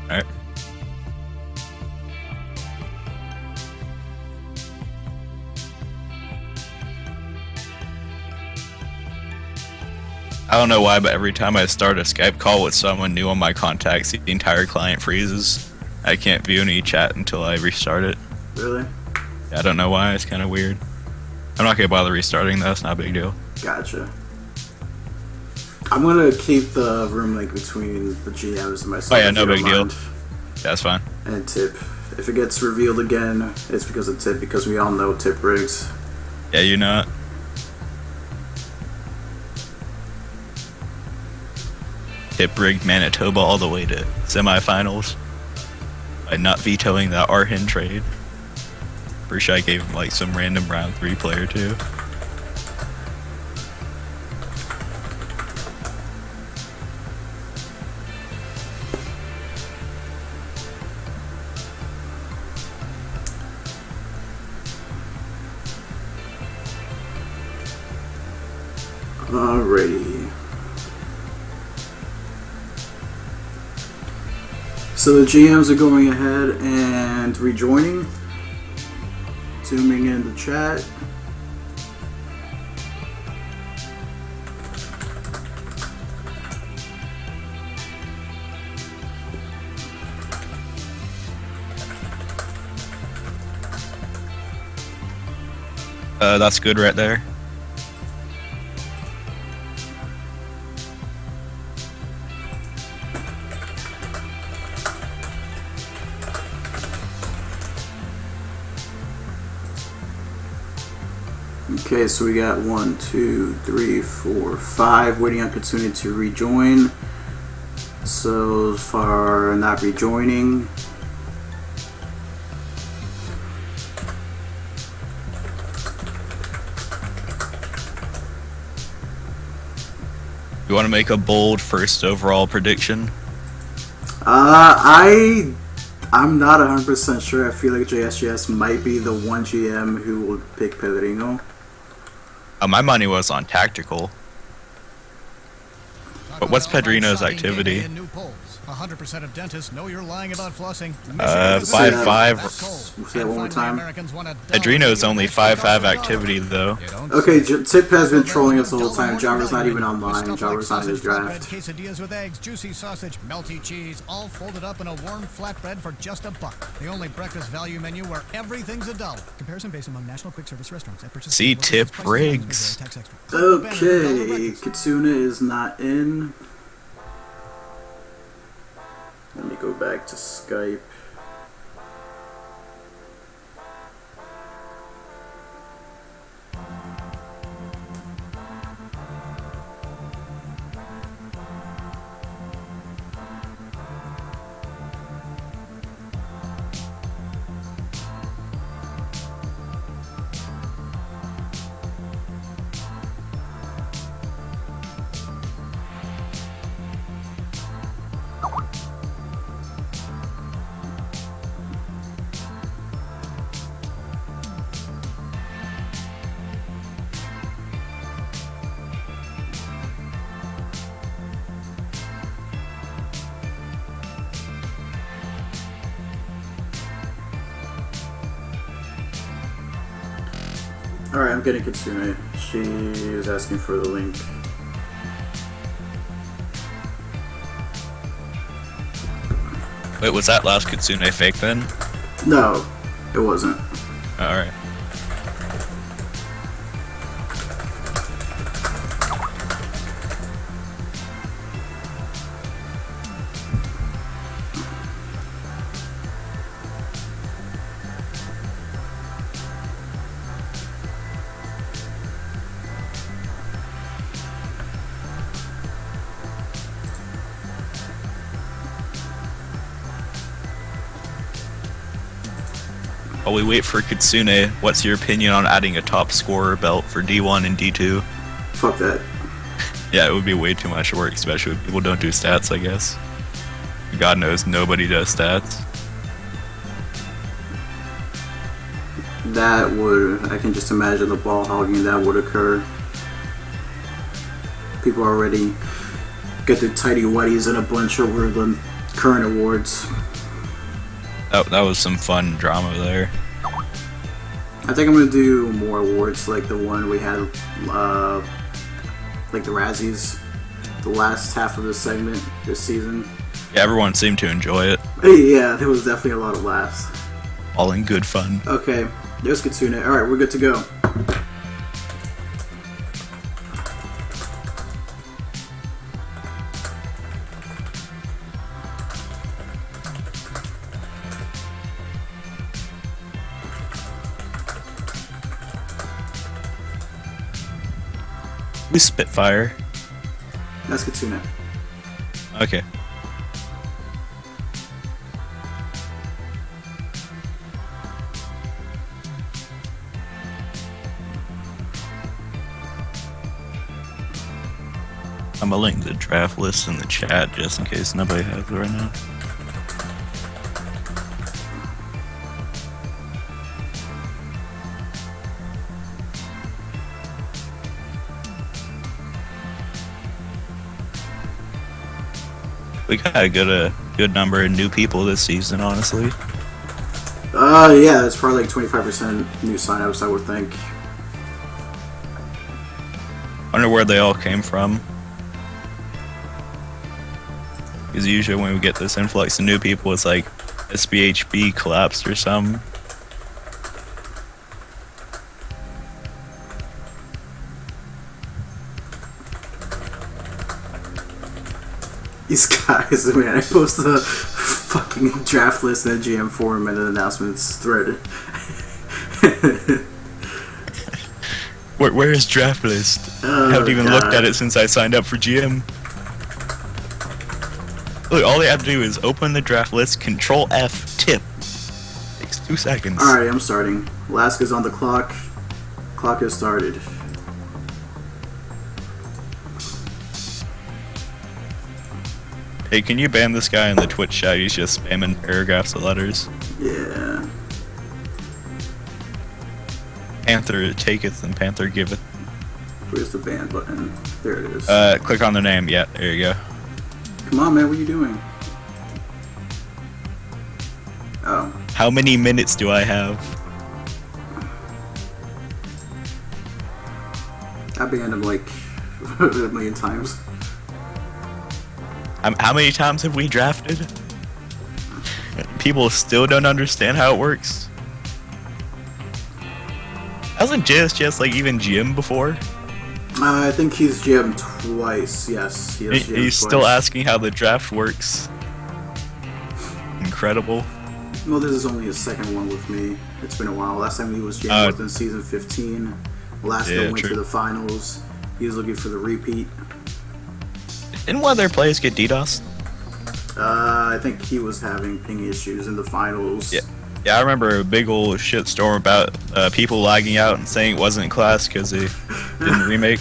Alright. I don't know why, but every time I start a Skype call with someone new on my contacts, the entire client freezes. I can't view any chat until I restart it. Really? Yeah, I don't know why, it's kind of weird. I'm not gonna bother restarting though, it's not a big deal. Gotcha. I'm gonna keep the room link between the GMs and myself. Oh yeah, no big deal. Yeah, that's fine. And Tip. If it gets revealed again, it's because of Tip, because we all know Tip rigs. Yeah, you know it. Tip rigged Manitoba all the way to semifinals by not vetoing that Arhin trade. Pretty sure I gave him like some random round 3 player too. Alrighty. So the GMs are going ahead and rejoining. Zooming in the chat. That's good right there. Okay, so we got 1, 2, 3, 4, 5 waiting on Katsuni to rejoin. So far, not rejoining. You want to make a bold first overall prediction? I'm not 100% sure. I feel like JSGS might be the one GM who will pick Pellerino. My money was on tactical. But what's Pedrino's activity? 100% of dentists know you're lying about flossing. 5-5. Say that one more time. Pedrino's only 5-5 activity though. Okay, Tip has been trolling us the whole time. Java's not even online. Java's not in his draft. Quesadillas with eggs, juicy sausage, melty cheese, all folded up in a warm flatbread for just $1. The only breakfast value menu where everything's $1. Comparison based among national quick service restaurants. See Tip rigs. Okay, Kitsune is not in. Let me go back to Skype. Alright, I'm getting Kitsune. She is asking for the link. Wait, was that last Kitsune fake then? No, it wasn't. Alright. While we wait for Kitsune, what's your opinion on adding a top scorer belt for D1 and D2? Fuck that. Yeah, it would be way too much work, especially if people don't do stats, I guess. God knows nobody does stats. That would, I can just imagine the ball hogging that would occur. People already get their tidy whities in a bunch over the current awards. That was some fun drama there. I think I'm gonna do more awards like the one we had, like the Razzies, the last half of the segment this season. Yeah, everyone seemed to enjoy it. Yeah, there was definitely a lot of laughs. All in good fun. Okay, there's Kitsune. Alright, we're good to go. Who's Spitfire? That's Kitsune. Okay. I'm gonna link the draft list in the chat just in case nobody has it right now. We got a good number of new people this season, honestly. Yeah, it's probably like 25% new signups, I would think. Wonder where they all came from. Because usually when we get this influx of new people, it's like SBHB collapsed or something. These guys, man, I post a fucking draft list in the GM forum and an announcements thread. Where is draft list? I haven't even looked at it since I signed up for GM. Look, all they have to do is open the draft list, Control F, tip. Takes 2 seconds. Alright, I'm starting. Alaska's on the clock. Clock has started. Hey, can you ban this guy in the Twitch chat? He's just spamming paragraphs of letters. Yeah. Panther taketh and Panther giveth. Where's the ban button? There it is. Click on their name. Yeah, there you go. Come on, man, what are you doing? Oh. How many minutes do I have? I banned him like a million times. How many times have we drafted? People still don't understand how it works. Hasn't JSJS like even GM before? I think he's GM twice. Yes, he has GM He's twice. still asking how the draft works. Incredible. Well, this is only his second one with me. It's been a while. Last time he was GM was in season 15. Last yeah, one went to the finals. He was looking for the repeat. Didn't one of their players get DDoS? I think he was having ping issues in the finals. Yeah. Yeah, I remember a big old shitstorm about people lagging out and saying it wasn't class because they didn't remake.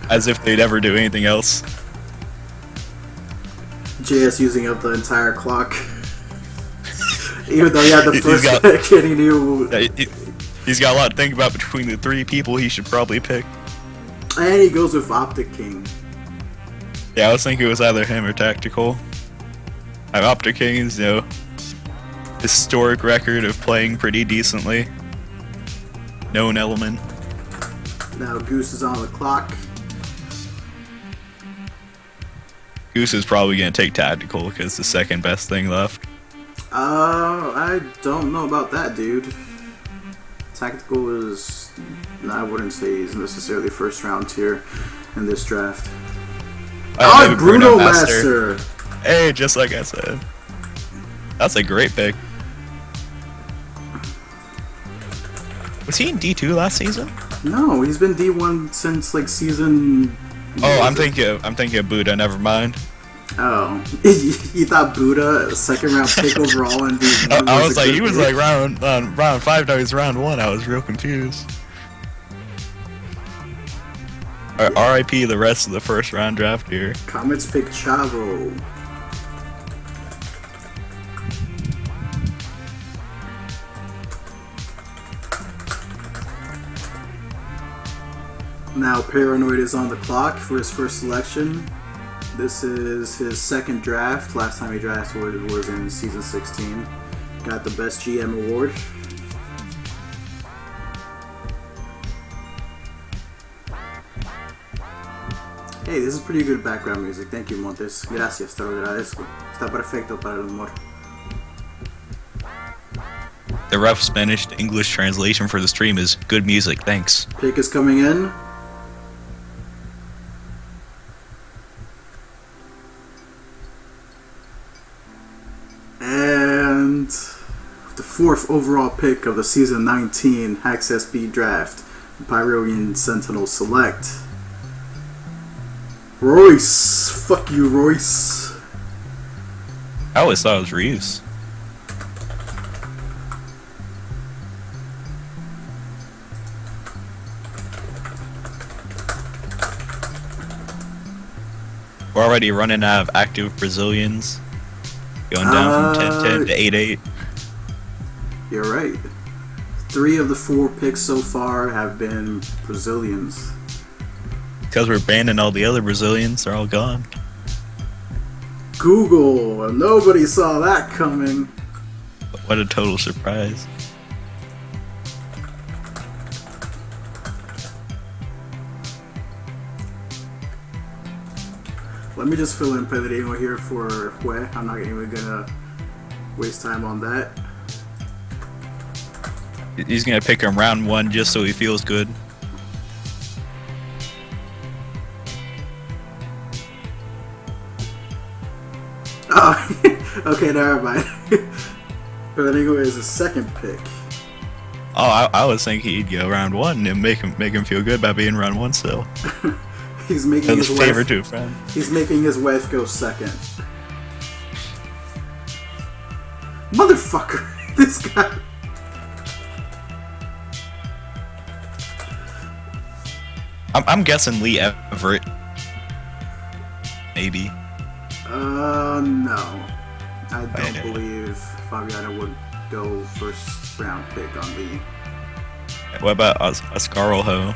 As if they'd ever do anything else. JS using up the entire clock. Even though he had the He's first got- pick and he knew... He's got a lot to think about between the 3 people he should probably pick. And he goes with Optic King. Yeah, I was thinking it was either him or Tactical. Optic King's, historic record of playing pretty decently. Known element. Now Goose is on the clock. Goose is probably going to take Tactical because it's the second best thing left. I don't know about that, dude. Tactical is... I wouldn't say he's necessarily first round tier in this draft. Oh, maybe Bruno Master! Hey, just like I said. That's a great pick. Was he in D2 last season? No, he's been D1 since like season... Oh, I'm thinking of Buddha, never mind. Oh. You thought Buddha, second round pick overall in D1 I was like, he was pick? like round 5, now he's round 1. I was real confused. RIP the rest of the first round draft here. Comets pick Chavo. Now Paranoid is on the clock for his first selection. This is his second draft. Last time he drafted was in season 16. Got the best GM award. Hey, this is pretty good background music. Thank you, Montes. Gracias, te lo agradezco. Está perfecto para el humor. The rough Spanish to English translation for the stream is good music, thanks. Pick is coming in. And the fourth overall pick of the season 19 HaxSB draft, Pyrovian Sentinel select. Royce! Fuck you, Royce. I always thought it was Reeves. We're already running out of active Brazilians. Going down from 10-10 to 8-8. You're right. 3 of the 4 picks so far have been Brazilians. Because we're banning all the other Brazilians, they're all gone. Google! Nobody saw that coming. But what a total surprise. Let me just fill in Pedrino here for Hue. I'm not even gonna waste time on that. He's gonna pick him round 1 just so he feels good. Oh, okay, never mind. Pedrino is a second pick. Oh, I was thinking he'd go round 1 and make him feel good by being round 1 still. He's making That's his a favor wife. to a friend. He's making his wife go second. Motherfucker! This guy. I'm guessing Lee Everett. Maybe. No. I don't know. believe Fabiano would go first round pick on Lee. What about Oscarolho?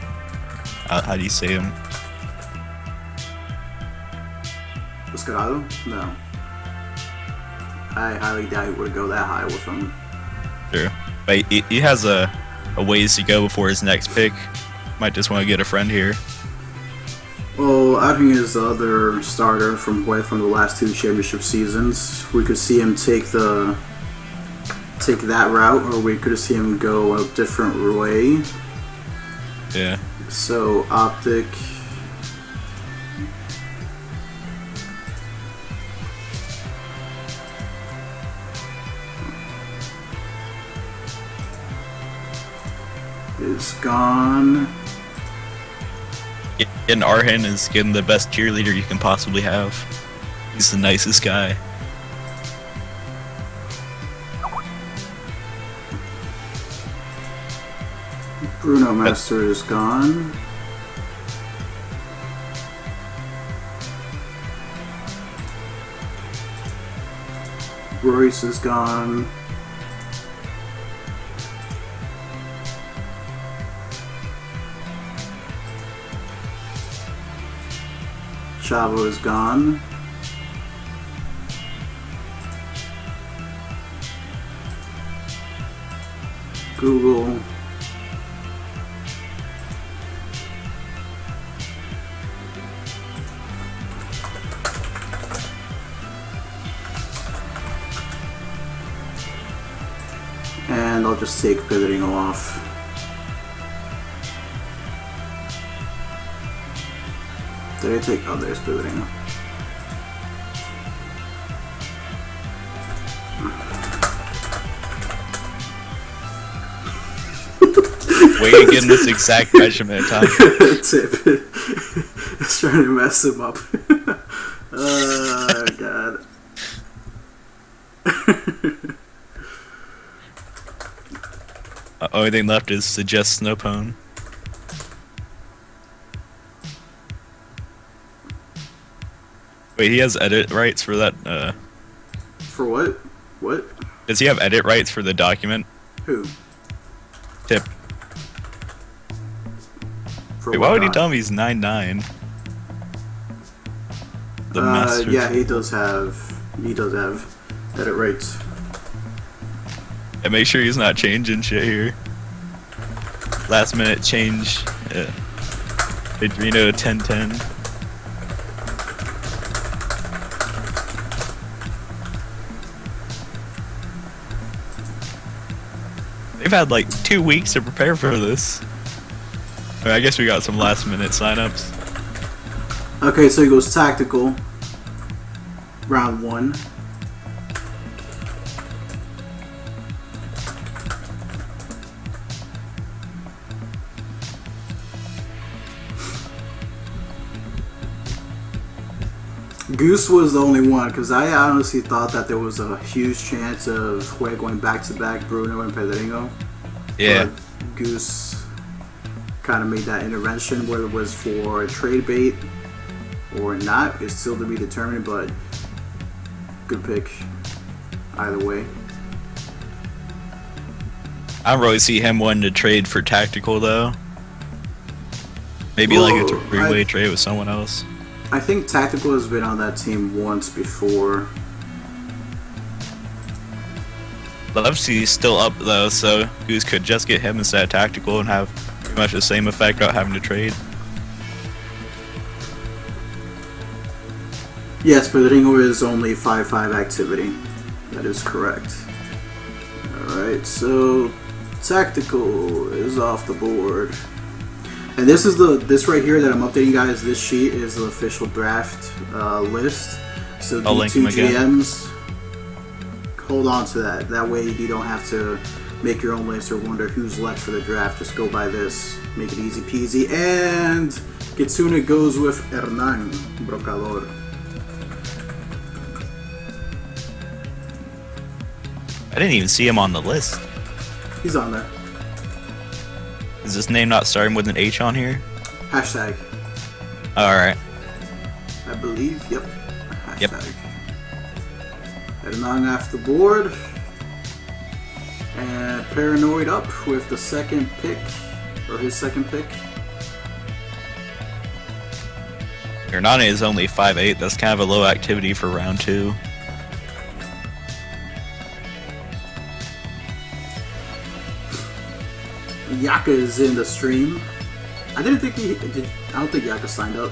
How do you say him? Escarado? No. I highly doubt he would go that high with him. Sure. But he has a ways to go before his next pick. Might just want to get a friend here. Well, adding his other starter from the last 2 championship seasons, we could see him take that route, or we could see him go a different way. Yeah. So, Optic. Is gone. Getting Arhen is getting the best cheerleader you can possibly have. He's the nicest guy. Bruno Master is gone. Royce is gone. Chavo is gone. Google. And I'll just take pivoting off. Did I take? Oh, there's pivoting. Way to get in this exact measurement of time. Tip. It's trying to mess him up. Oh, God. Only thing left is suggest Snowpwn. Wait, he has edit rights for that, For what? What? Does he have edit rights for the document? Who? Tip. For Wait, what why would he doc? tell me he's 9'9"? the master. Yeah, he does have edit rates. And make sure he's not changing shit here. Last minute change. Adreno 1010. They've had like 2 weeks to prepare for this. I guess we got some last minute signups. Okay, so he goes tactical. Round 1. Goose was the only one, because I honestly thought that there was a huge chance of Hue going back-to-back Bruno and Pedrinho. Yeah. But Goose kind of made that intervention, whether it was for a trade bait or not, it's still to be determined, but good pick either way. I don't really see him wanting to trade for tactical though. Maybe like a three-way trade with someone else. I think Tactical has been on that team once before. Levsy's still up though, so Goose could just get him instead of Tactical and have pretty much the same effect without having to trade. Yes, Pedrinho is only 5/5 activity. That is correct. Alright, so Tactical is off the board. And this is this right here that I'm updating, guys. This sheet is the official draft list. So I'll the link two him again. GMs, hold on to that. That way you don't have to make your own list or wonder who's left for the draft. Just go by this. Make it easy peasy. And Kitsune goes with Hernan Brocador. I didn't even see him on the list. He's on there. Is this name not starting with an H on here? Hashtag. Alright. I believe. Yep. Yep. Hashtag. Hernan off the board. And Paranoid up with the second pick. Or his second pick. Hernane is only 5'8". That's kind of a low activity for round 2. Yaka is in the stream. I didn't think he did. I don't think Yaka signed up.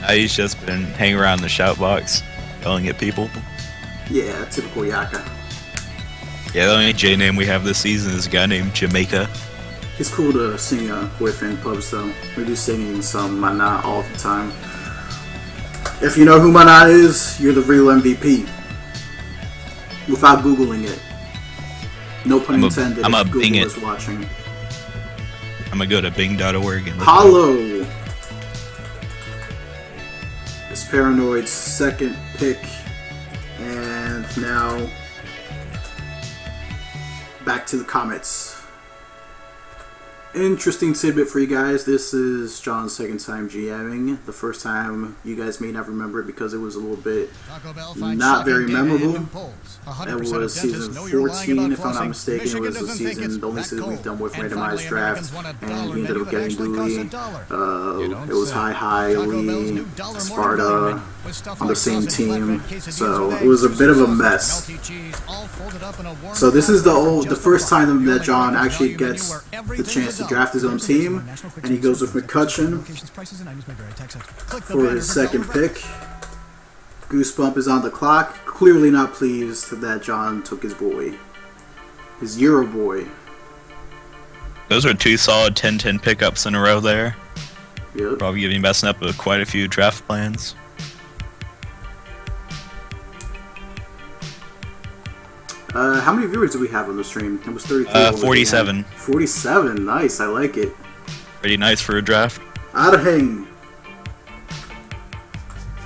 He's just been hanging around the shout box, yelling at people. Yeah, typical Yaka. Yeah, the only J name we have this season is a guy named Jamaica. He's cool to sing with in pubs though. We do singing some Mana all the time. If you know who Mana is, you're the real MVP. Without Googling it. No pun intended I'm if a Google Bing it. is watching. I'm gonna go to bing.org and look Hollow! It's Paranoid's second pick. And now back to the comments. Interesting tidbit for you guys. This is John's second time GMing. The first time you guys may not remember it because it was a little bit not very memorable. It was season 14, if I'm not mistaken. It was the only season we've done with randomized draft, and we ended up getting Dooley. It was Hi, Lee, Sparta on the same team, so it was a bit of a mess. So this is the first time that John actually gets the chance to draft his own team, and he goes with McCutcheon for his second pick. Goosebump is on the clock. Clearly not pleased that John took his boy, his Euro boy. Those are 2 solid 10-10 pickups in a row there. Yep. Probably giving messing up with quite a few draft plans. How many viewers do we have on the stream? It was 33. 47. 47. Nice. I like it. Pretty nice for a draft. Arheng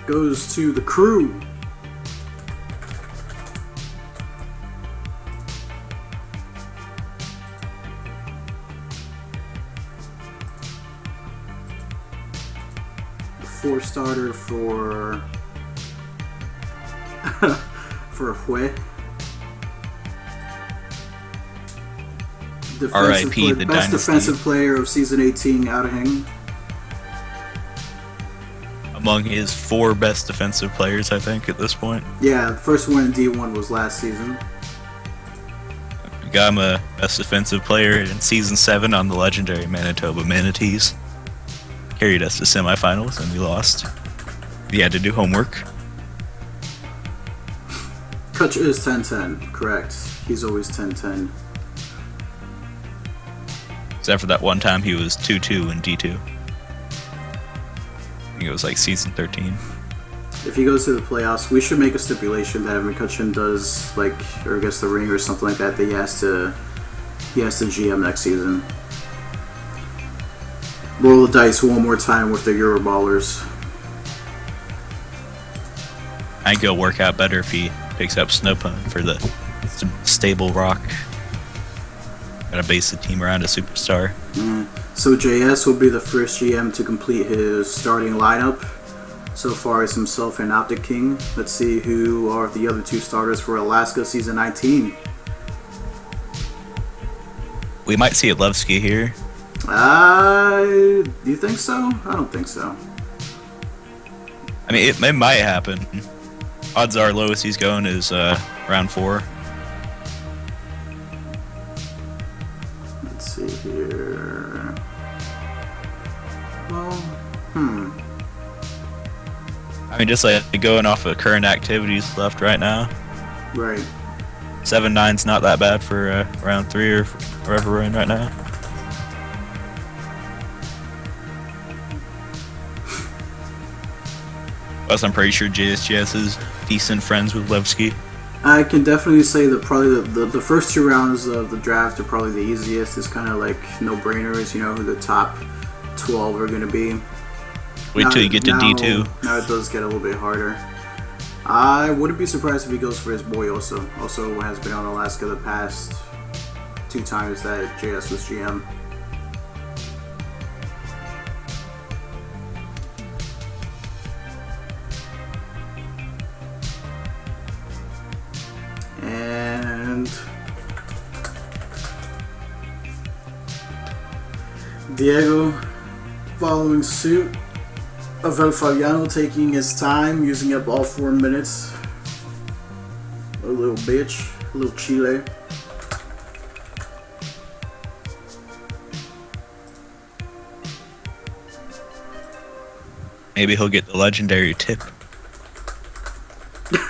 goes to the crew. The 4-starter for for Hue. R.I.P. the best dynasty. defensive player of season 18, Arheng. among his 4 best defensive players, I think, at this point. Yeah, the first one in D1 was last season. We got him a best defensive player in Season 7 on the legendary Manitoba Manatees. Carried us to semifinals, and we lost. He had to do homework. Kutch is 10-10, correct. He's always 10-10. Except for that one time he was 2-2 in D2. I think it was like Season 13. If he goes to the playoffs, we should make a stipulation that if McCutcheon does, like, or gets the ring or something like that, that he has to GM next season. Roll the dice one more time with the Euroballers. I think it'll work out better if he picks up Snowpwn for the stable rock. Gotta base the team around a superstar. So JS will be the first GM to complete his starting lineup. So far as himself and Optic King. Let's see who are the other 2 starters for Alaska Season 19. We might see Levski here. Do you think so? I don't think so. I mean, it might happen. Odds are lowest he's going is round 4. Let's see here. Well, I mean, just like going off of current activities left right now. Right. 7-9's not that bad for round 3 or wherever we're in right now. Plus, I'm pretty sure JSGS is decent friends with Levski. I can definitely say that probably the first 2 rounds of the draft are probably the easiest. It's kind of like no-brainers, you know, who the top 12 are going to be. Wait till you get to D2. Now it does get a little bit harder. I wouldn't be surprised if he goes for his boy also. Also has been on Alaska the past 2 times that JS was GM. And Diego following suit of El Fabiano, taking his time, using up all 4 minutes. A little bitch, a little Chile. Maybe he'll get the legendary tip.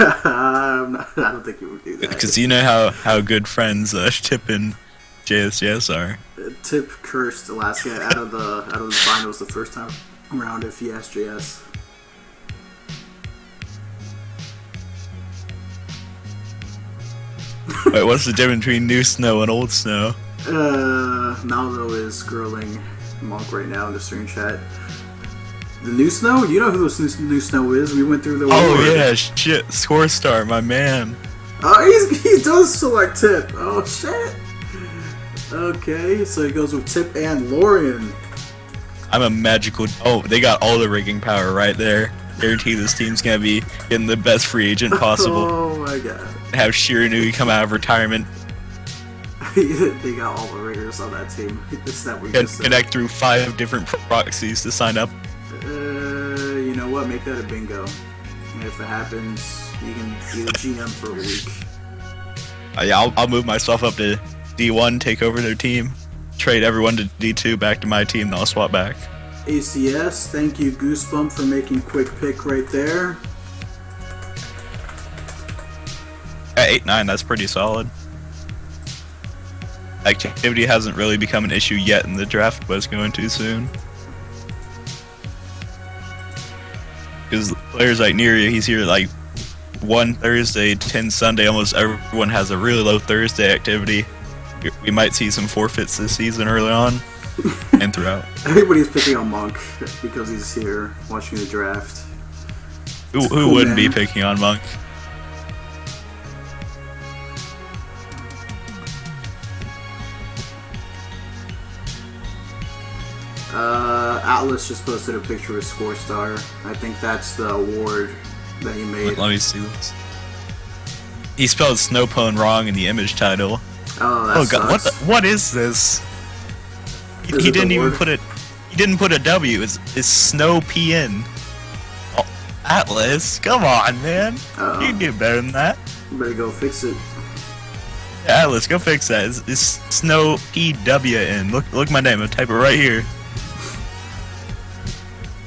I don't think he would do that. Because you know how good friends Tip and JSJS are. Tip cursed Alaska out of the finals the first time around if he asked JS. Wait, what's the difference between new snow and old snow? Maldo is grilling Monk right now in the stream chat. The new snow? You know who this new snow is? We went through the Oh award. yeah, shit, Scorestar, my man. Oh, he does select Tip. Oh shit. Okay, so he goes with Tip and Lorian. I'm a magical. Oh, they got all the rigging power right there. Guarantee this team's gonna be getting the best free agent possible. Oh my god. Have Shiranui come out of retirement. They got all the riggers on that team. It's that we just said. Connect through 5 different proxies to sign up. You know what? Make that a bingo. And if it happens, you can be the GM for a week. Yeah, I'll move myself up to D1, take over their team, trade everyone to D2, back to my team, and I'll swap back. ACS, thank you, Goosebump, for making quick pick right there. At 8-9, that's pretty solid. Activity hasn't really become an issue yet in the draft, but it's going to soon. Because players like Neria, he's here like 1 Thursday, 10 Sunday. Almost everyone has a really low Thursday activity. We might see some forfeits this season early on and throughout. Everybody's picking on Monk because he's here watching the draft. Who cool, wouldn't man. be picking on Monk? Atlas just posted a picture of Scorestar. I think that's the award that he made. Let me see this. He spelled Snowpwn wrong in the image title. Oh, that Oh god, sucks. what is this? Is He it the didn't even word? put it. He didn't put a W. It's Snowpn. Atlas, come on, man. Uh-oh. You can do better than that. You better go fix it. Yeah, Atlas, go fix that. It's Snowpwn. Look my name. I'll type it right here.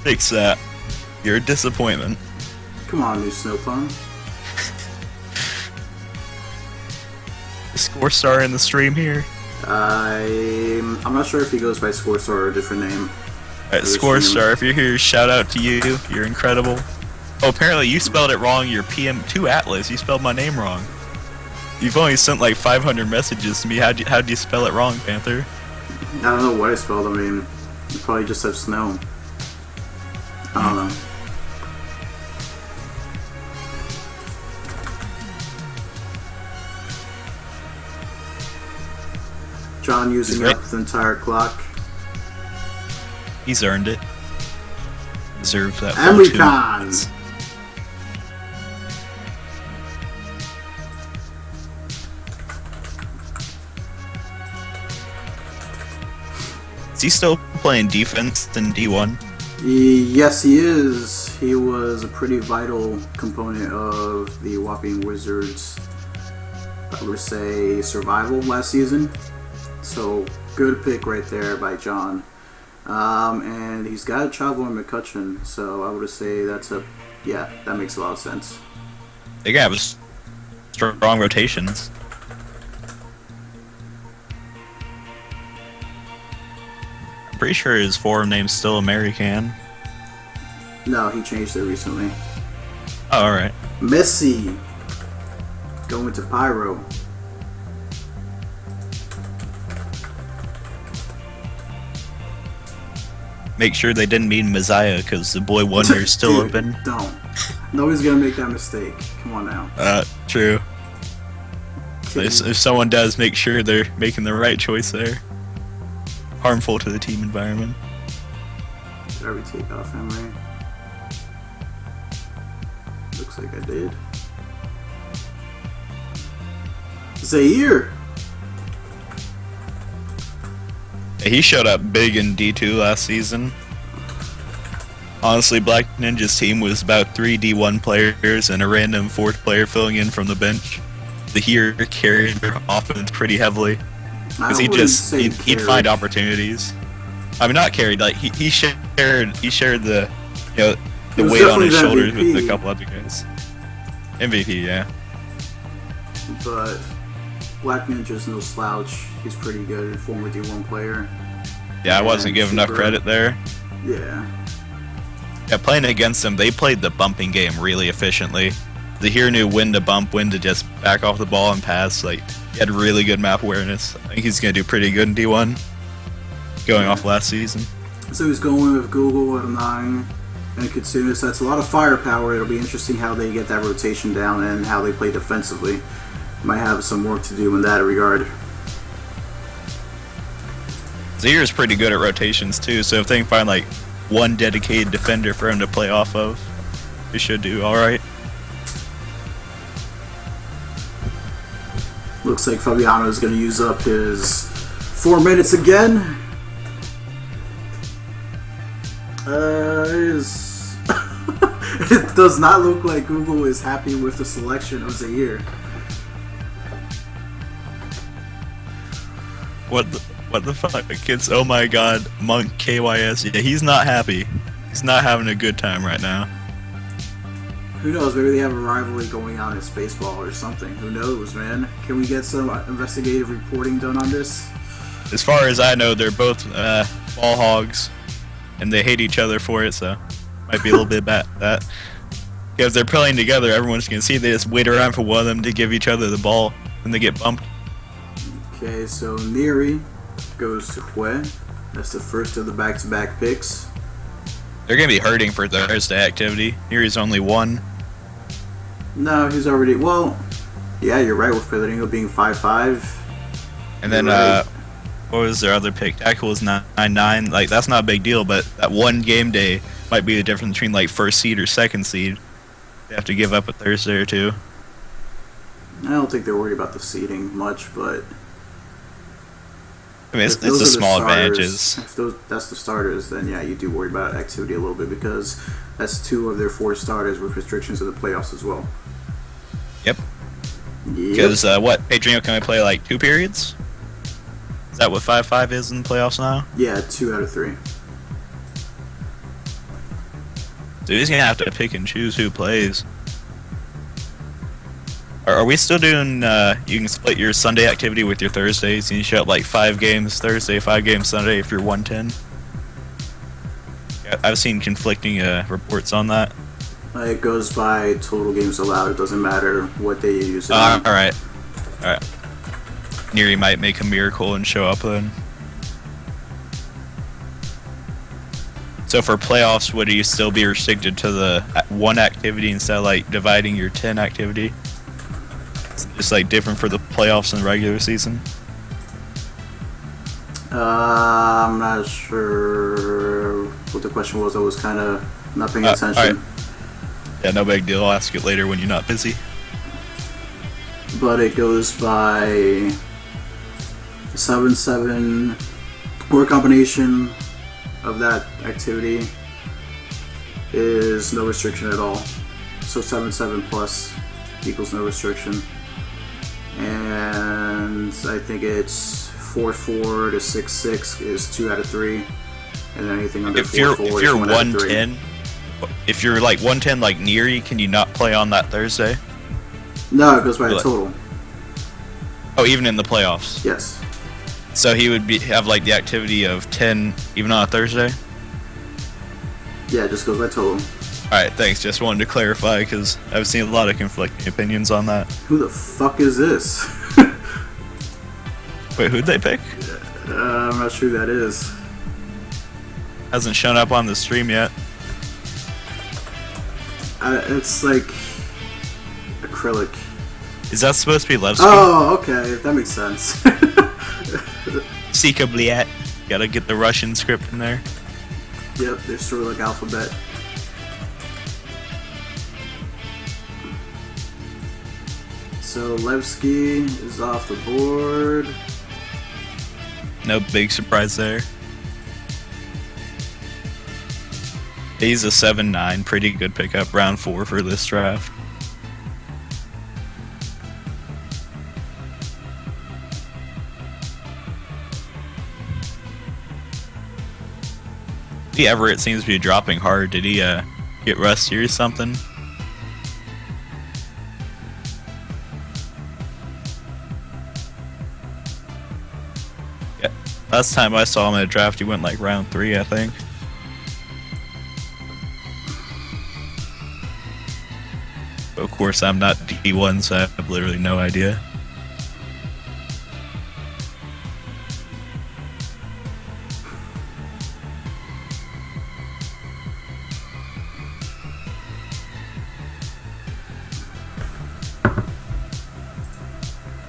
Fix that. You're a disappointment. Come on, new Snowpwn. Score star in the stream here. I'm not sure if he goes by Score Star or a different name. Alright, Score Star, if you're here, shout out to you. You're incredible. Oh, apparently you spelled it wrong. You're PM2 Atlas. You spelled my name wrong. You've only sent like 500 messages to me. How'd you spell it wrong, Panther? I don't know what I spelled. I mean, you probably just have snow. I don't know. John using up the entire clock. He's earned it. Deserves that. Americans. Is he still playing defense in D1? Yes, he is. He was a pretty vital component of the Whopping Wizards, I would say, survival last season. So, good pick right there by John. And he's got a travel in McCutcheon, so I would say yeah, that makes a lot of sense. They have strong rotations. I'm pretty sure his forum name's still American. No, he changed it recently. Oh, alright. Messi going to Pyro. Make sure they didn't mean Messiah, because the boy Wonder's still Dude, open. Don't. Nobody's gonna make that mistake. Come on now. True. If someone does, make sure they're making the right choice there. Harmful to the team environment. Did I retake off Emery? Looks like I did. Zaire! He showed up big in D2 last season. Honestly, Black Ninja's team was about 3 D1 players and a random 4th player filling in from the bench. The here carried their offense pretty heavily. Because he'd find opportunities. I mean, not carried, like he shared the the weight on his shoulders MVP. with a couple other guys. MVP, yeah. But Black Ninja's no slouch. He's pretty good, former D1 player. Yeah, I wasn't giving enough credit there. Yeah. Yeah, playing against them, they played the bumping game really efficiently. The here knew when to bump, when to just back off the ball and pass. Like, he had really good map awareness. I think he's going to do pretty good in D1, going off last season. So he's going with Google at a 9 and Kitsunis. That's a lot of firepower. It'll be interesting how they get that rotation down and how they play defensively. Might have some work to do in that regard. Zaire is pretty good at rotations too, so if they can find like one dedicated defender for him to play off of, he should do alright. Looks like Fabiano is going to use up his 4 minutes again. It does not look like Google is happy with the selection of Zaire. What the fuck, kids? Oh my god, Monk KYS. Yeah, he's not happy. He's not having a good time right now. Who knows? Maybe they have a rivalry going on in Spaceball or something. Who knows, man? Can we get some investigative reporting done on this? As far as I know, they're both ball hogs, and they hate each other for it, so might be a little bit about that. Because they're playing together, everyone's gonna see they just wait around for one of them to give each other the ball, and they get bumped. Okay, so Neri goes to Hue. That's the first of the back-to-back picks. They're gonna be hurting for Thursday activity. Here he's only 1. No, he's already... Well, yeah, you're right with Federingo being 5'5". And then, right. What was their other pick? Tackle was 9'9". Like, that's not a big deal, but that one game day might be the difference between, like, 1st seed or 2nd seed. They have to give up a Thursday or two. I don't think they're worried about the seeding much, but... I mean, it's the small advantages. If that's the starters, then yeah, you do worry about activity a little bit because That's 2 of their 4 starters with restrictions of the playoffs as well. Yep. Yep. Because what, Pedro can only play like 2 periods? Is that what 5-5 is in the playoffs now? Yeah, 2 out of 3. So he's gonna have to pick and choose who plays. Are we still doing? You can split your Sunday activity with your Thursdays, and you show up like 5 games Thursday, 5 games Sunday if you're 110. I've seen conflicting reports on that. It goes by total games allowed. It doesn't matter what day you use it. All right. Neary might make a miracle and show up then. So for playoffs, would you still be restricted to the 1 activity instead of like dividing your 10 activity? It's just like different for the playoffs and the regular season? I'm not sure what the question was. I was kind of not paying attention. All right. Yeah, no big deal. I'll ask it later when you're not busy. But it goes by 7-7 or a combination of that activity is no restriction at all. So 7-7 plus equals no restriction. And I think it's 4-4 to 6-6 is 2 out of 3. And then anything under 4-4 if you're is 1 out of 3. 110, if you're like 110 like Neary, can you not play on that Thursday? No, it goes by a total. Oh, even in the playoffs? Yes. So he would have like the activity of 10 even on a Thursday? Yeah, it just goes by total. Alright, thanks. Just wanted to clarify because I've seen a lot of conflicting opinions on that. Who the fuck is this? Wait, who'd they pick? I'm not sure who that is. Hasn't shown up on the stream yet. It's like acrylic. Is that supposed to be Levski? Oh, okay, that makes sense. Sika Bliat. Gotta get the Russian script in there. Yep, they're sort of like alphabet. So Levski is off the board. No big surprise there. He's a 7-9, pretty good pickup, round 4 for this draft. Everett seems to be dropping hard. Did he get rusty or something? Yeah. Last time I saw him in a draft, he went like round 3, I think. But of course, I'm not D1, so I have literally no idea.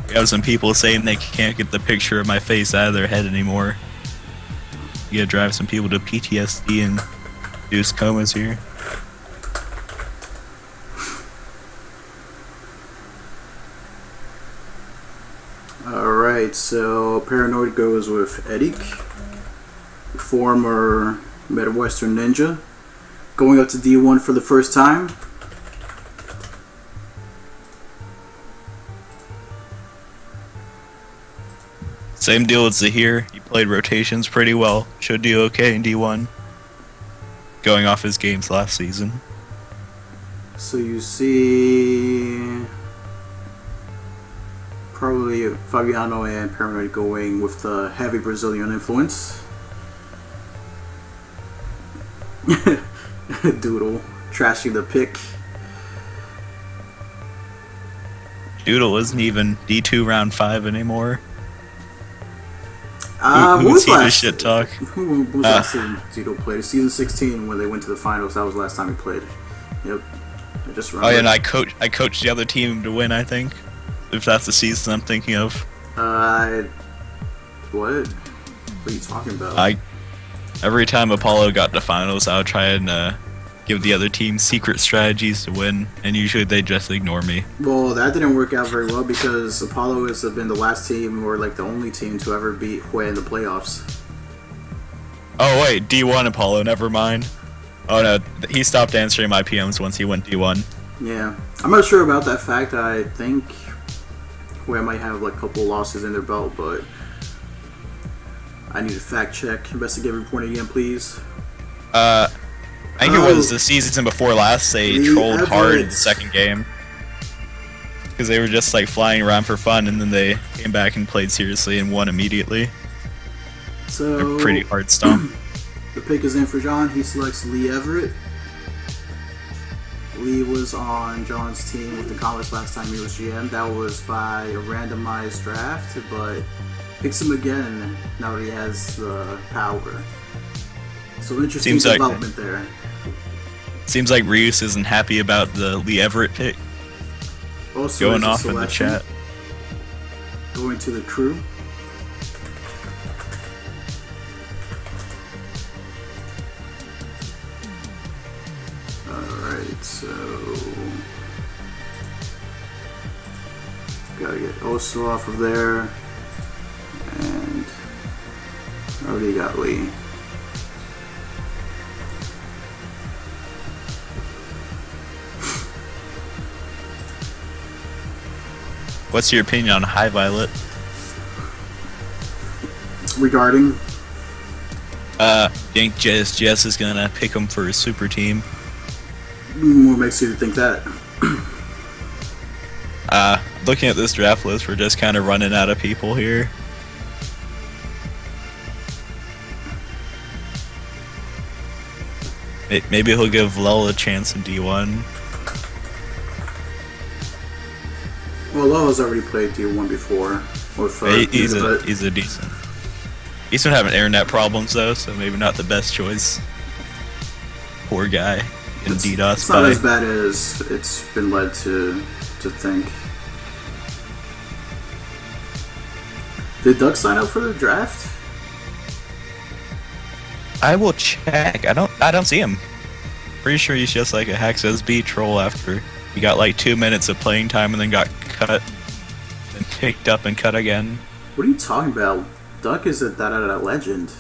We have some people saying they can't get the picture of my face out of their head anymore. You gotta drive some people to PTSD and induce comas here. Alright, so Paranoid goes with Edik, former Midwestern Ninja, going up to D1 for the first time. Same deal with Zahir. He played rotations pretty well. Should do okay in D1. Going off his games last season. So you see probably Fabiano and Paranoid going with the heavy Brazilian influence. Doodle trashing the pick. Doodle isn't even D2 round 5 anymore. Who was last? Shit talk. Who was last season Doodle played? Season 16 when they went to the finals. That was the last time he played. Yep. I just remember. Oh yeah, and I coached the other team to win, I think. If that's the season I'm thinking of. What? What are you talking about? Every time Apollo got to finals, I would try and give the other team secret strategies to win, and usually they just ignore me. Well, that didn't work out very well because Apollo has been the last team, or like the only team, to ever beat Hue in the playoffs. Oh wait, D1 Apollo, never mind. Oh no, he stopped answering my PMs once he went D1. Yeah, I'm not sure about that fact. I think we might have like a couple losses in their belt, but I need to fact check. Investigate reporting again, please. I think it was the season before last. They trolled hard in the second game because they were just like flying around for fun, and then they came back and played seriously and won immediately. So a pretty hard stomp. The pick is in for John. He selects Lee Everett. Lee was on John's team with the Comets last time he was GM. That was by a randomized draft, but picks him again now that he has the power. So interesting development there. Seems like Reese isn't happy about the Lee Everett pick. Also going off in the chat. Going to the crew. Alright, so gotta get Oso off of there. And already got Lee. What's your opinion on High Violet? Regarding? Think Jess is gonna pick him for his super team. What makes you think that? Looking at this draft list, we're just kind of running out of people here. Maybe he'll give Lull a chance in D1. Well, Lull's already played D1 before. He's a decent. He's been having internet problems though, so maybe not the best choice. Poor guy. Indeed, it's not as bad as it's been led to think. Did Doug sign up for the draft? I will check. I don't see him. Pretty sure he's just like a HaxSpaceBounce troll after he got like 2 minutes of playing time and then got cut and picked up and cut again. What are you talking about? Duck is a legend.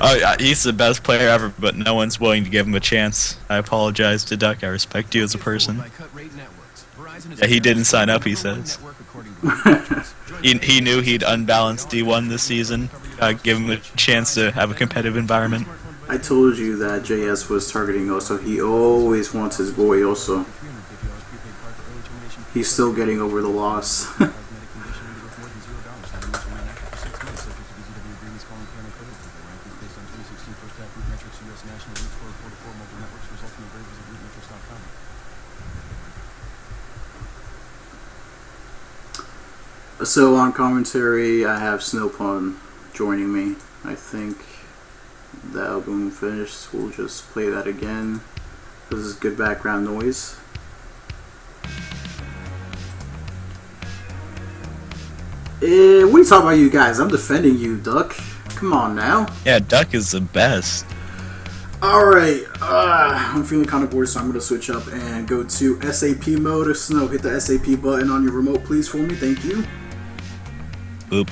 Oh, yeah, he's the best player ever, but no one's willing to give him a chance. I apologize to Duck. I respect you as a person. Yeah, he didn't sign up, he says. he knew he'd unbalance D1 this season. Give him a chance to have a competitive environment. I told you that JS was targeting Oso. He always wants his boy Oso. He's still getting over the loss. So on commentary, I have Snowpwn joining me. I think the album finished. We'll just play that again. This is good background noise. What are you talking about, you guys? I'm defending you, Duck. Come on now. Yeah, Duck is the best. Alright, I'm feeling kind of bored, so I'm going to switch up and go to SAP mode. Snow, hit the SAP button on your remote, please, for me. Thank you. Boop.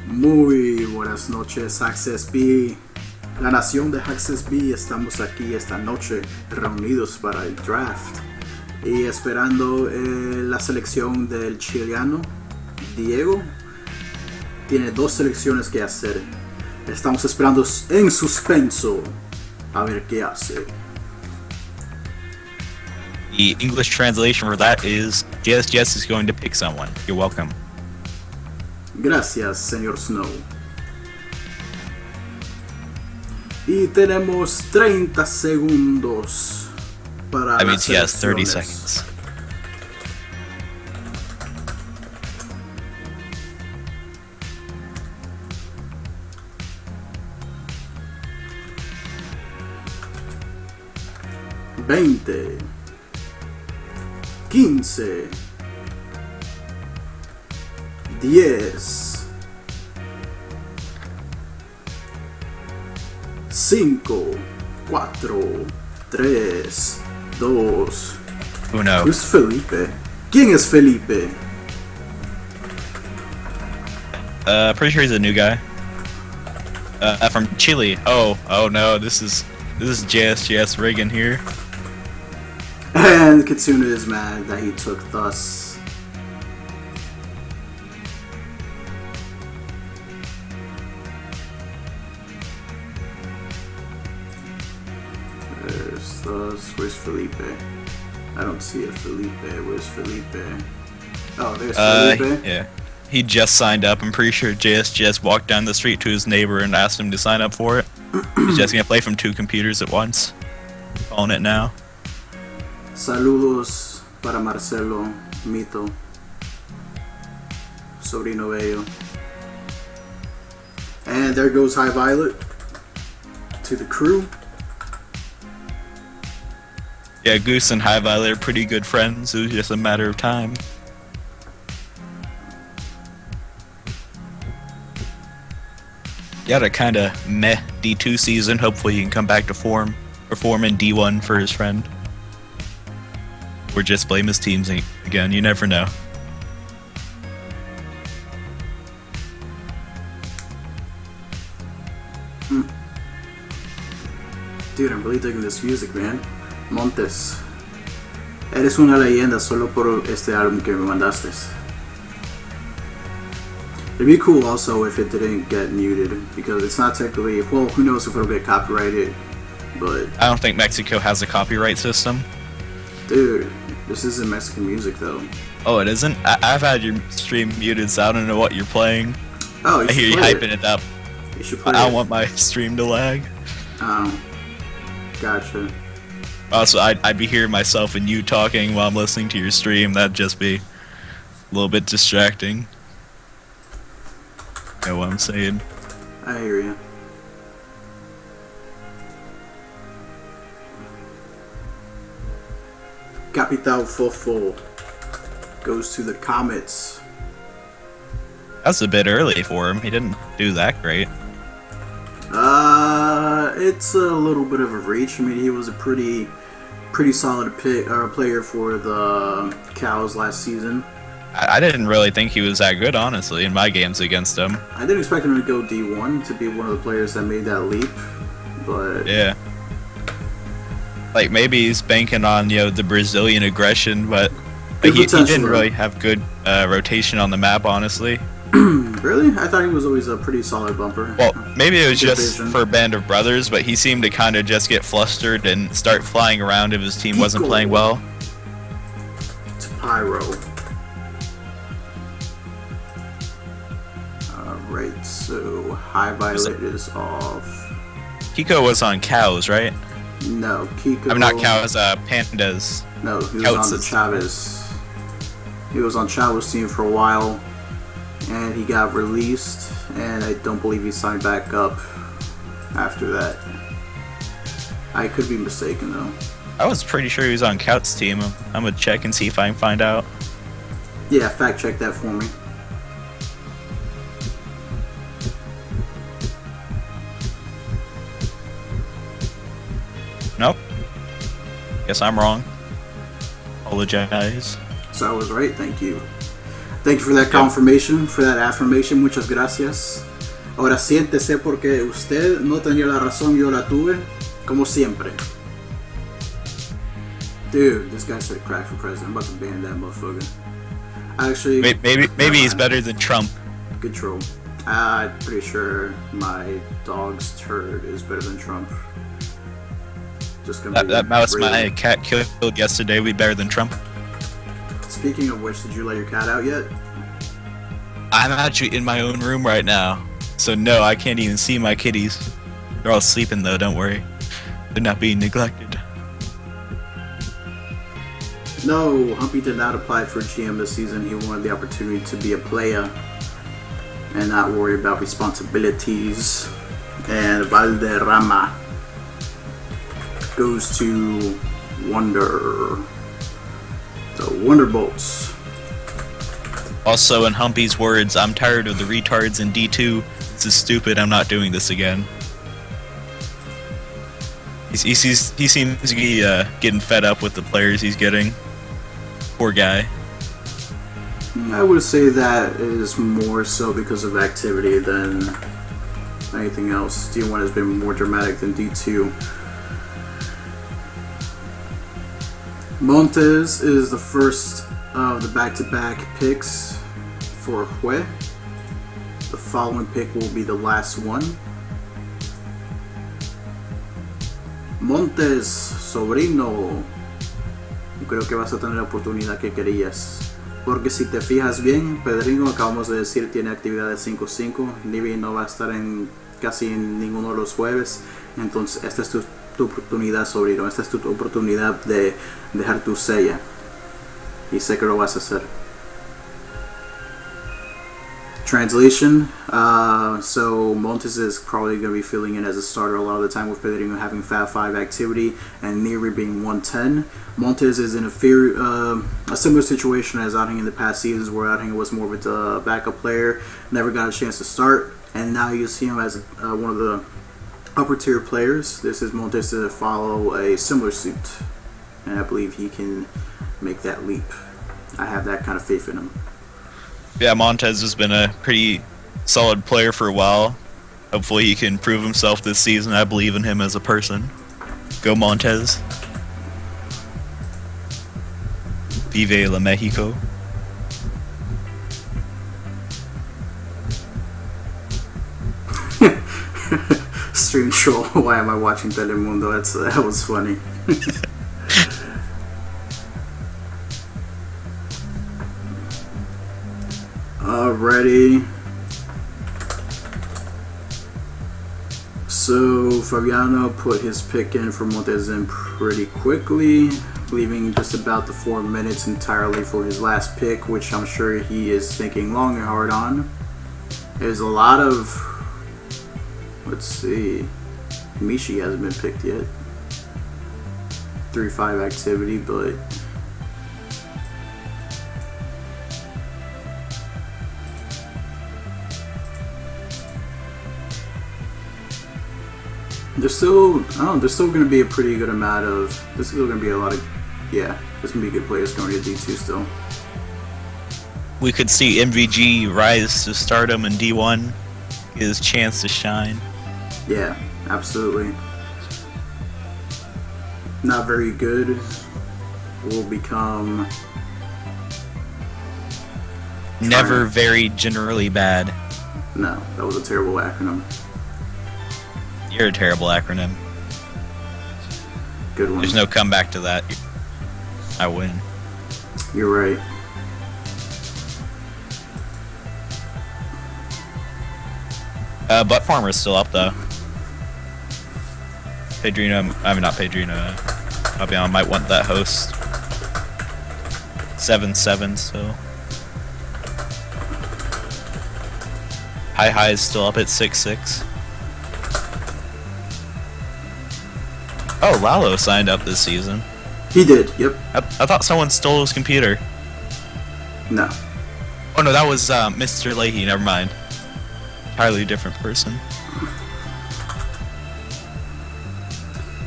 Muy buenas noches, HaxSpaceB. La nación de HaxSpaceB, estamos aquí esta noche reunidos para el draft y esperando la selección del chileno Diego. Tiene 2 selecciones que hacer. Estamos esperando en suspenso a ver qué hace. The English translation for that is Jess is going to pick someone. You're welcome. Gracias, señor Snow. Y tenemos 30 segundos para That las means he has 30 selecciones. seconds. Veinte, 15, 10, 5, 4, 3, 2. Uno. Who's Felipe? ¿Quién es Felipe? Pretty sure he's a new guy. From Chile. Oh no, this is This is JSJS rigging here. And Katsuna is mad that he took thus. There's thus. Where's Felipe? I don't see a Felipe. Where's Felipe? Oh, there's Felipe. Yeah. He just signed up. I'm pretty sure JSJS walked down the street to his neighbor and asked him to sign up for it. He's just gonna play from 2 computers at once. Calling it now. Saludos para Marcelo Mito, sobrino bello. And there goes High Violet to the crew. Yeah, Goose and High Violet are pretty good friends. It was just a matter of time. He had a kind of meh D2 season. Hopefully he can come back to form, or form in D1 for his friend. Or just blame his teams again, you never know. Dude, I'm really digging this music, man. Montes, eres una leyenda solo por este álbum que me mandaste. It'd be cool also if it didn't get muted, because it's not technically, well, who knows if it'll get copyrighted, but... I don't think Mexico has a copyright system. Dude, this isn't Mexican music though. Oh, it isn't? I've had your stream muted, so I don't know what you're playing. Oh, you I hear you hyping it up. You should play I don't it. want my stream to lag. Oh, gotcha. Also, I'd be hearing myself and you talking while I'm listening to your stream. That'd just be a little bit distracting. You know what I'm saying? I hear you. Capital Fofo goes to the Comets. That's a bit early for him. He didn't do that great. It's a little bit of a reach. I mean, he was a pretty solid player for the Cows last season. I didn't really think he was that good, honestly, in my games against him. I didn't expect him to go D1 to be one of the players that made that leap, but Yeah. Like, maybe he's banking on, the Brazilian aggression, but he didn't really have good rotation on the map, honestly. Really? I thought he was always a pretty solid bumper. Well, maybe it was Good just vision. for a band of brothers, but he seemed to kind of just get flustered and start flying around if his team wasn't Pico. playing well. To Pyro. Alright, so High Violet is off. Kiko was on Cows, right? No, Kiko. I'm not Cows, Pandas. No, he was Cows on the is- Chavez. He was on Chavez team for a while, and he got released, and I don't believe he signed back up after that. I could be mistaken though. I was pretty sure he was on Cout's team. I'm gonna check and see if I can find out. Yeah, fact check that for me. Nope. Guess I'm wrong. Apologize. So I was right, thank you. Thank you for that confirmation, for that affirmation, muchas gracias. Ahora siéntese porque usted no tenía la razón, yo la tuve, como siempre. Dude, this guy said crack for president. I'm about to ban that motherfucker. Actually, Maybe he's better than Trump. good troll. I'm pretty sure my dog's turd is better than Trump. Just gonna be That mouse real. my cat killed yesterday would be better than Trump. Speaking of which, did you let your cat out yet? I'm actually in my own room right now, so no, I can't even see my kitties. They're all sleeping though, don't worry. They're not being neglected. No, Humpy did not apply for GM this season. He wanted the opportunity to be a player and not worry about responsibilities. And Valderrama goes to Wonder. The Wonderbolts. Also, in Humpy's words, I'm tired of the retards in D2. This is stupid, I'm not doing this again. He seems to be getting fed up with the players he's getting. Poor guy. I would say that is more so because of activity than anything else. D1 has been more dramatic than D2. Montes is the first of the back-to-back picks for Hue. The following pick will be the last one. Montes, sobrino. Creo que vas a tener la oportunidad que querías. Porque si te fijas bien, Pedrinho, acabamos de decir, tiene actividad de 5-5. Nibi no va a estar en casi en ninguno de los jueves. Entonces, esta es tu oportunidad, sobrino. Esta es tu oportunidad de dejar tu sella. Y sé que lo vas a hacer. Translation. So Montes is probably going to be filling in as a starter a lot of the time with Pedrinho having Fab 5 activity and Neri being 110. Montes is in a similar situation as Outing in the past seasons, where Outing was more of a backup player, never got a chance to start, and now you see him as one of the upper tier players. This is Montes to follow a similar suit, and I believe he can make that leap. I have that kind of faith in him. Yeah, Montez has been a pretty solid player for a while. Hopefully he can prove himself this season. I believe in him as a person. Go Montez. Vive la Mexico. Stream troll. Why am I watching Telemundo? That was funny. Alrighty. So Fabiano put his pick in for Montes in pretty quickly, leaving just about the 4 minutes entirely for his last pick, which I'm sure he is thinking long and hard on. There's a lot of, let's see, Mishi hasn't been picked yet. 3-5 activity, but there's still going to be a pretty good amount of, there's still going to be a lot of, yeah, there's going to be good players going to D2 still. We could see MVG rise to stardom in D1, get his chance to shine. Yeah, absolutely. Not very good will become Never very generally bad. No, that was a terrible acronym. You're a terrible acronym. Good one. There's no comeback to that. I win. You're right. Butt Farmer's still up though. Pedrino, I mean not Pedrino. Fabiano might want that host. 7-7 still. High is still up at 6-6. Oh, Lalo signed up this season. He did, yep. I thought someone stole his computer. No. Oh no, that was Mr. Leahy, never mind. Entirely different person.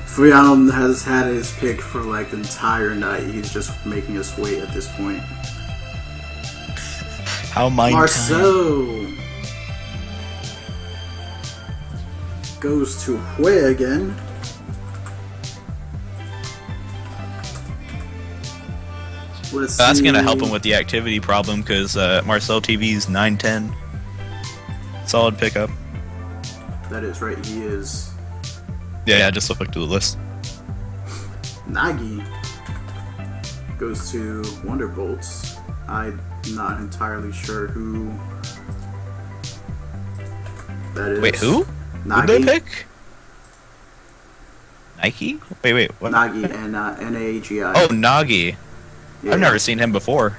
Fabiano has had his pick for like the entire night. He's just making us wait at this point. How mind Marceau goes to Hue again. Let's That's see. gonna help him with the activity problem because Marcel TV's 9-10. Solid pickup. That is right, he is. Yeah, I just looked to the list. Nagi goes to Wonderbolts. I'm not entirely sure who that is. Wait, who? Nagi. Who'd they pick? Nike? Wait, what? Nagi and Nagi. Oh, Nagi. Yeah. I've never seen him before.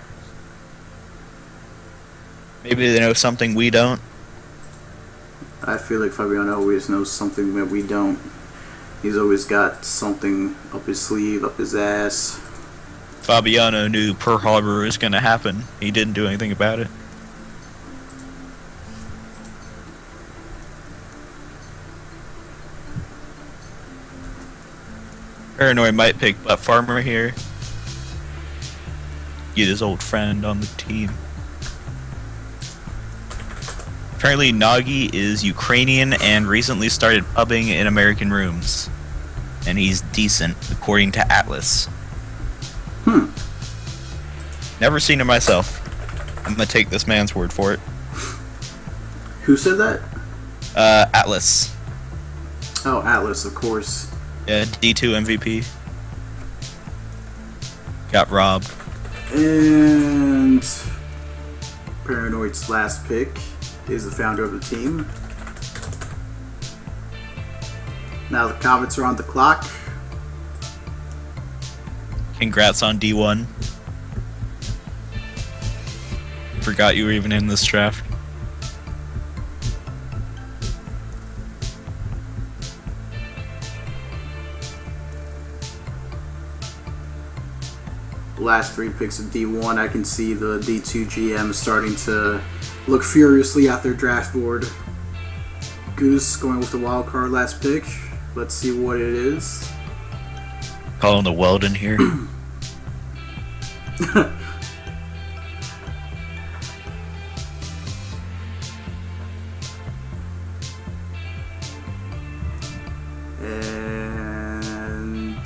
Maybe they know something we don't. I feel like Fabiano always knows something that we don't. He's always got something up his sleeve, up his ass. Fabiano knew Pearl Harbor was gonna happen. He didn't do anything about it. Paranoid might pick Butt Farmer here. Get his old friend on the team. Apparently Nagi is Ukrainian and recently started pubbing in American rooms. And he's decent, according to Atlas. Never seen it myself. I'm gonna take this man's word for it. Who said that? Atlas. Oh, Atlas, of course. Yeah, D2 MVP. Got robbed. And Paranoid's last pick is the founder of the team. Now the comments are on the clock. Congrats on D1. Forgot you were even in this draft. Last 3 picks of D1, I can see the D2 GM starting to look furiously at their draft board. Goose going with the wild card last pick. Let's see what it is. Calling the Weldon here. And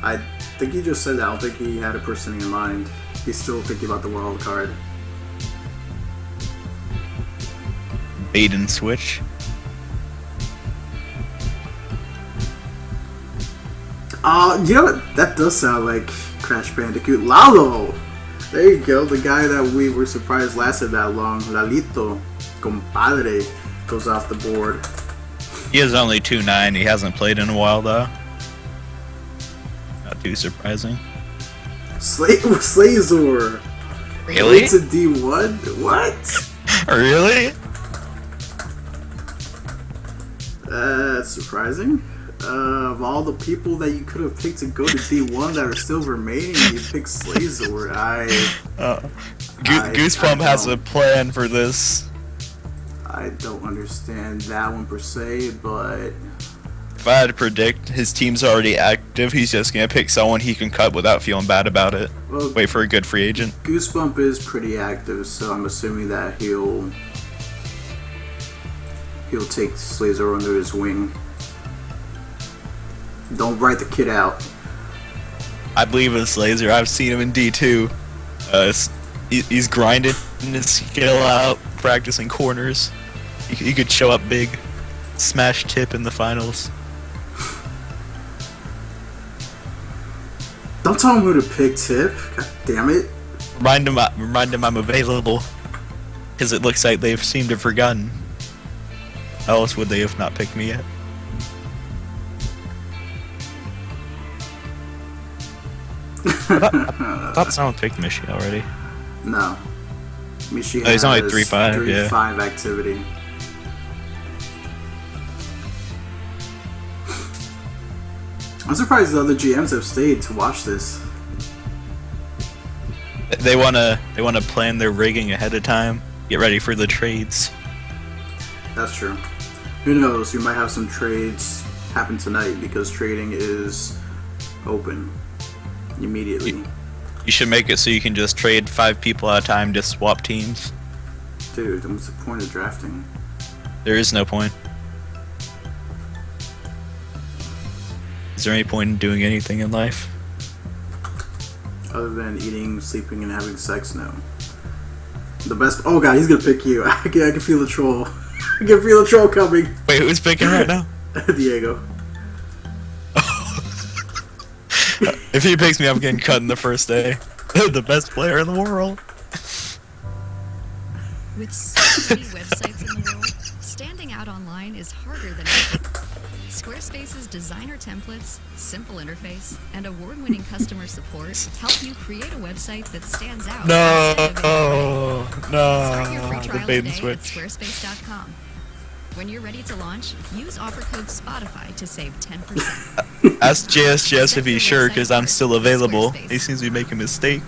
I think he just said that. I don't think he had a person in mind. He's still thinking about the wild card. Bait and switch. You know what? That does sound like Crash Bandicoot. Lalo! There you go. The guy that we were surprised lasted that long. Lalito, compadre, goes off the board. He is only 2'9". He hasn't played in a while, though. Not too surprising. Slazor! Really? It's a D1? What? Really? That's surprising. Of all the people that you could have picked to go to D1 that are still remaining, you picked Slazor. Goosebump has a plan for this. I don't understand that one per se, but If I had to predict, his team's already active. He's just gonna pick someone he can cut without feeling bad about it. well, Wait for a good free agent. Goosebump is pretty active, so I'm assuming that he'll take Slazor under his wing. Don't write the kid out. I believe in Slazer. I've seen him in D2. He's grinding his skill out, practicing corners. He could show up big, smash tip in the finals. Don't tell him who to pick, Tip. God damn it. Remind him I'm available, because it looks like they've seemed to have forgotten. How else would they have not picked me yet? I thought someone picked Mishi already. No. Mishi Oh, he's only has 3-5, yeah. 3-5 activity. I'm surprised the other GMs have stayed to watch this. They wanna plan their rigging ahead of time. Get ready for the trades. That's true. Who knows? We might have some trades happen tonight because trading is open immediately. You should make it so you can just trade 5 people at a time to swap teams. Dude, what's the point of drafting? There is no point. Is there any point in doing anything in life? Other than eating, sleeping, and having sex? No. The best. Oh god, he's gonna pick you. I can feel the troll. I can feel the troll coming. Wait, who's picking right now? Diego. If he picks me, I'm getting cut in the first day. The best player in the world. With so many websites in the world, standing out online is harder than ever. Squarespace's designer templates, simple interface, and award-winning customer support help you create a website that stands out. Start your free No, the trial bait and today switch. at squarespace.com. When you're ready to launch, use offer code Spotify to save 10%. Ask JSJS if he's sure, because I'm still available. He seems to be making a mistake.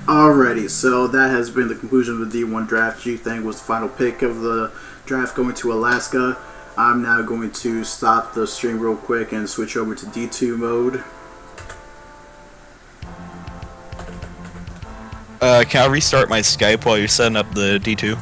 Alrighty, so that has been the conclusion of the D1 draft. G-Thang was the final pick of the draft going to Alaska. I'm now going to stop the stream real quick and switch over to D2 mode. Can I restart my Skype while you're setting up the D2?